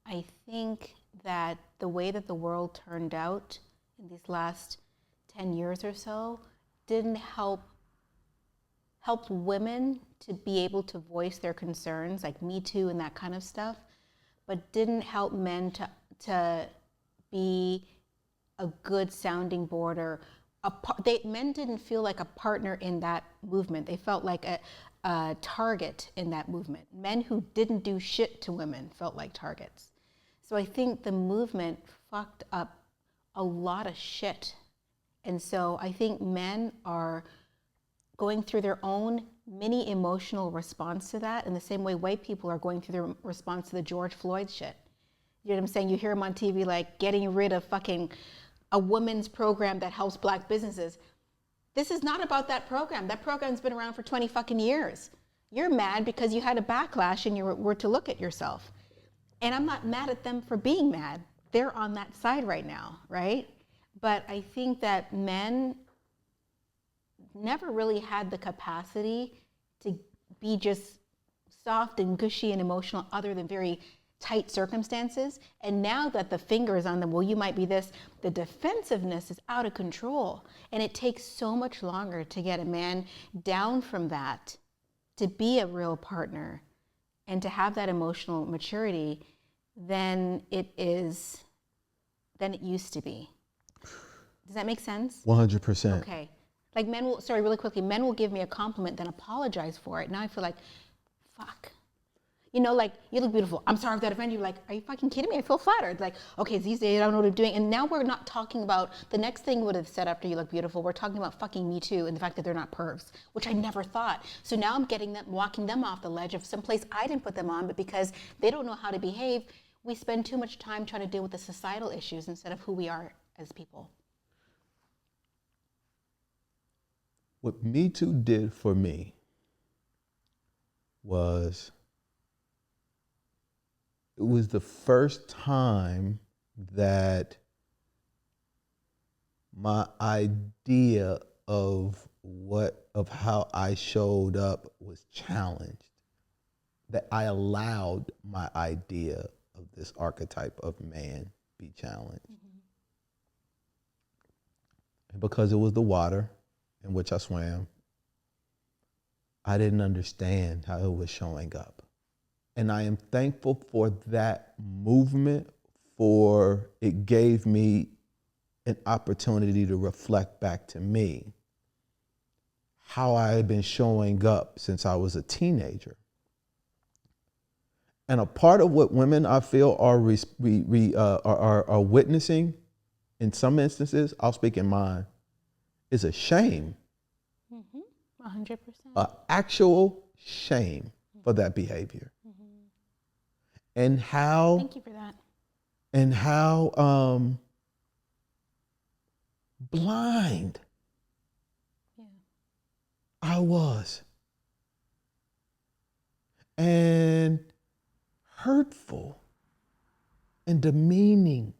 I think that the way that the world turned out in these last 10 years or so didn't helped women to be able to voice their concerns, like Me Too and that kind of stuff, but didn't help men to be a good sounding board or men didn't feel like a partner in that movement. They felt like a target in that movement. Men who didn't do shit to women felt like targets. So I think the movement fucked up a lot of shit. And so I think men are going through their own mini emotional response to that in the same way white people are going through their response to the George Floyd shit. You know what I'm saying? You hear them on TV like getting rid of fucking a women's program that helps black businesses. This is not about that program. That program's been around for 20 fucking years. You're mad because you had a backlash and you were to look at yourself. And I'm not mad at them for being mad. They're on that side right now, right? But I think that men never really had the capacity to be just soft and gushy and emotional other than very tight circumstances. And now that the finger is on them, well, you might be this, the defensiveness is out of control. And it takes so much longer to get a man down from that, to be a real partner and to have that emotional maturity than it used to be. Does that make sense? 100%. Okay. Like men will, sorry, really quickly, men will give me a compliment, then apologize for it. Now I feel like, fuck. You know, like, you look beautiful. I'm sorry if that offended you. Like, are you fucking kidding me? I feel flattered. Like, okay, these days I don't know what I'm doing. And now we're not talking about the next thing would have said after you look beautiful. We're talking about fucking Me Too and the fact that they're not pervs, which I never thought. So now I'm walking them off the ledge of someplace I didn't put them on, but because they don't know how to behave, we spend too much time trying to deal with the societal issues instead of who we are as people. What Me Too did for me was, it was the first time that my idea of how I showed up was challenged. That I allowed my idea of this archetype of man be challenged. Mm-hmm. And because it was the water in which I swam, I didn't understand how it was showing up. And I am thankful for that movement, for it gave me an opportunity to reflect back to me how I had been showing up since I was a teenager. And a part of what women, I feel, are witnessing in some instances, I'll speak in mine, is a shame. 100%. An actual shame for that behavior. And how, thank you for that. And how blind I was. And hurtful and demeaning.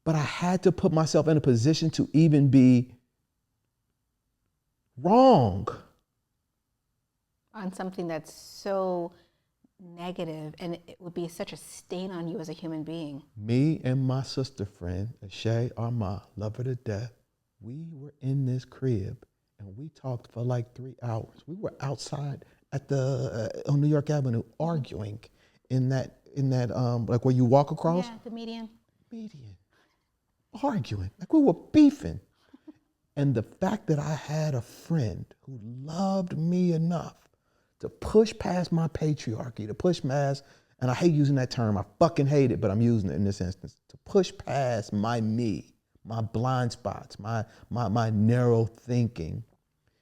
But I had to put myself in a position to even be wrong on something that's so negative, and it would be such a stain on you as a human being. Me and my sister friend, Shay Arma, love her to death, we were in this crib and we talked for like 3 hours. We were outside at on New York Avenue arguing in that like where you walk across. Yeah, the median. Arguing, like we were beefing. And the fact that I had a friend who loved me enough to push past my patriarchy, to push past, and I hate using that term, I fucking hate it, but I'm using it in this instance, to push past my blind spots, my narrow thinking.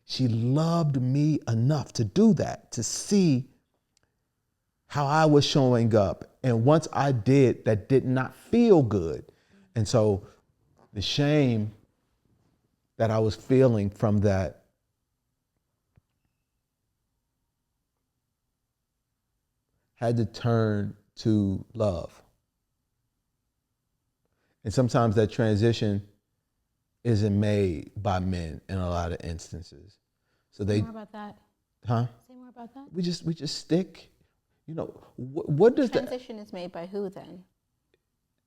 She loved me enough to do that, to see how I was showing up. And once I did, that did not feel good. And so the shame that I was feeling from that had to turn to love. And sometimes that transition isn't made by men in a lot of instances. So Say more about that. Huh? Say more about about that? We just stick. You know, what does Transition is made by who then?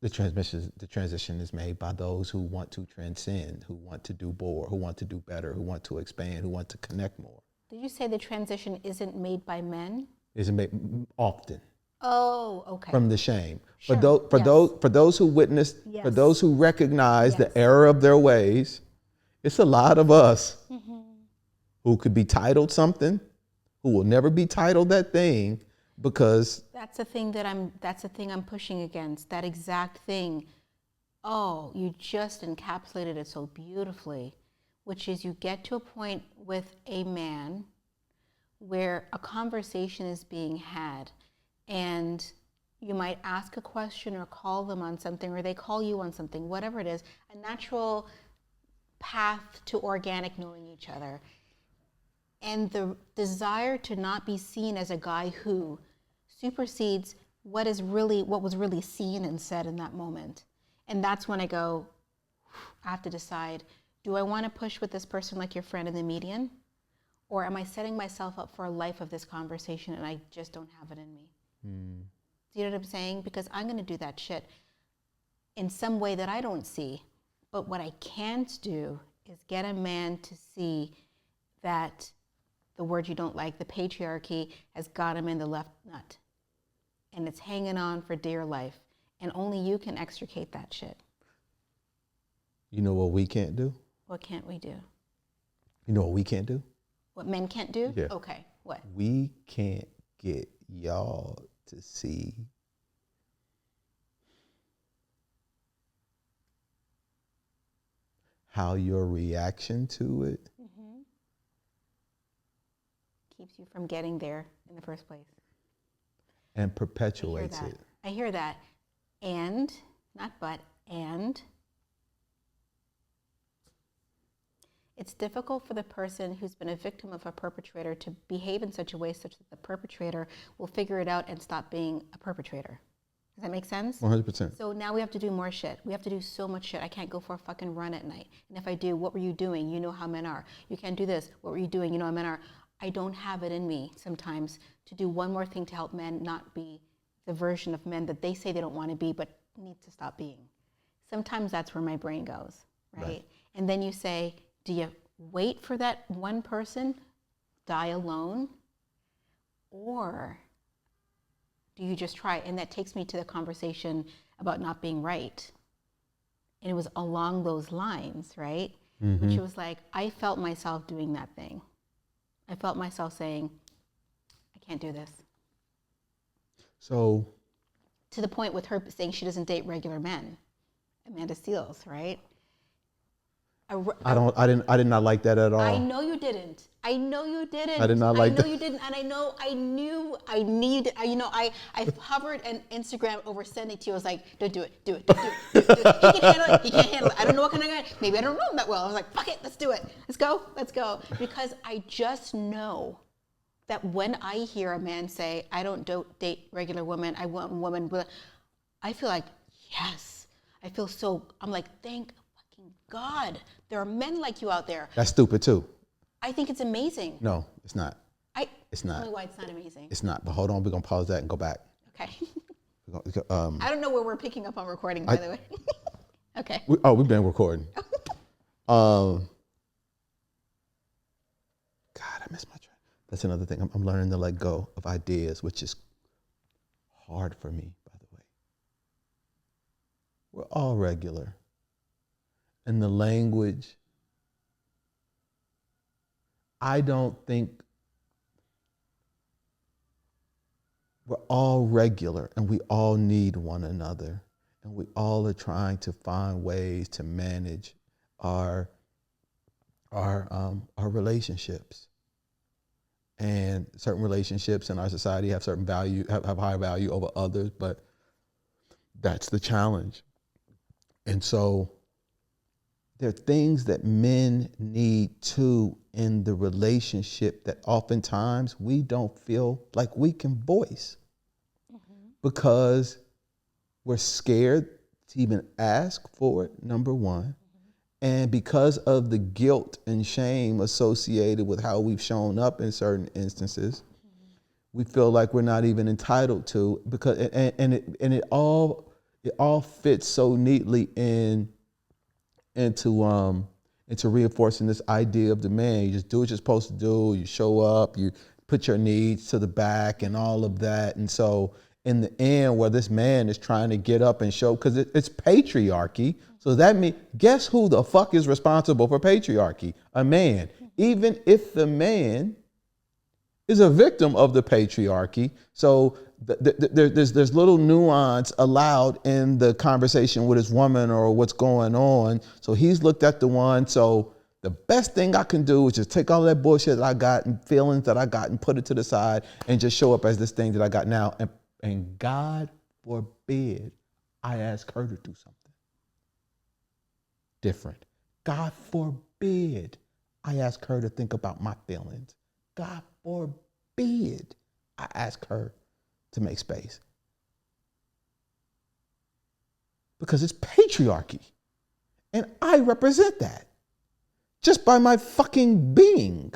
the transition is made by those who want to transcend, who want to do more, who want to do better, who want to expand, who want to connect more. Did you say the transition isn't made by men? Isn't made often. Oh, okay. From the shame. Sure. For those who witnessed, for those who recognize the error of their ways, it's a lot of us who could be titled something, who will never be titled that thing, because that's the thing I'm pushing against, that exact thing. Oh, you just encapsulated it so beautifully, which is you get to a point with a man where a conversation is being had, and you might ask a question or call them on something, or they call you on something, whatever it is, a natural path to organic knowing each other. And the desire to not be seen as a guy who supersedes what was really seen and said in that moment. And that's when I go, I have to decide, do I want to push with this person like your friend in the median? Or am I setting myself up for a life of this conversation and I just don't have it in me? Do you know what I'm saying? Because I'm going to do that shit in some way that I don't see. But what I can't do is get a man to see that the word you don't like, the patriarchy, has got him in the left nut. And it's hanging on for dear life. And only you can extricate that shit. You know what we can't do? What can't we do? You know what we can't do? What men can't do? Yeah. Okay, what? We can't get y'all to see how your reaction to it keeps you from getting there in the first place. And perpetuates it. I hear that. And, not but, and it's difficult for the person who's been a victim of a perpetrator to behave in such a way such that the perpetrator will figure it out and stop being a perpetrator. Does that make sense? 100%. So now we have to do more shit. We have to do so much shit. I can't go for a fucking run at night. And if I do, what were you doing? You know how men are. You can't do this. What were you doing? You know how men are. I don't have it in me sometimes to do one more thing to help men not be the version of men that they say they don't want to be but need to stop being. Sometimes that's where my brain goes, right? And then you say, do you wait for that one person, die alone, or do you just try? And that takes me to the conversation about not being right. And it was along those lines, right? Which was like, I felt myself doing that thing. I felt myself saying, I can't do this. So, to the point with her saying she doesn't date regular men, Amanda Seales, right? I did not like that at all. I know you didn't. I did not like that. I know you didn't, and I hovered an Instagram over sending to you. I was like, don't do it. He can handle it. He can't handle it. I don't know what kind of guy. Maybe I don't know him that well. I was like, fuck it, let's do it. Let's go. Because I just know that when I hear a man say, I don't date regular women, I want women, I feel like, yes. I'm like, thank fucking God. There are men like you out there. That's stupid too. I think it's amazing. No, it's not. It's not. Tell me why it's not amazing. It's not. But hold on, we're gonna pause that and go back. Okay. I don't know where we're picking up on recording, by the way. Okay. We've been recording. God, I miss my train. That's another thing. I'm learning to let go of ideas, which is hard for me, by the way. We're all regular. And the language, I don't think we're all regular, and we all need one another, and we all are trying to find ways to manage our relationships. And certain relationships in our society have certain value, have higher value over others, but that's the challenge. And so there are things that men need too in the relationship that oftentimes we don't feel like we can voice because we're scared to even ask for it, number one. And because of the guilt and shame associated with how we've shown up in certain instances, we feel like we're not even entitled to, because it all fits so neatly into reinforcing this idea of the man. You just do what you're supposed to do. You show up. You put your needs to the back and all of that. And so in the end, where this man is trying to get up and show, because it's patriarchy. So that means, guess who the fuck is responsible for patriarchy? A man. Even if the man is a victim of the patriarchy. So there's little nuance allowed in the conversation with his woman or what's going on. So he's looked at the one. So the best thing I can do is just take all that bullshit that I got and feelings that I got and put it to the side and just show up as this thing that I got now. And God forbid I ask her to do something different. God forbid I ask her to think about my feelings. God forbid I ask her to make space. Because it's patriarchy. And I represent that just by my fucking being.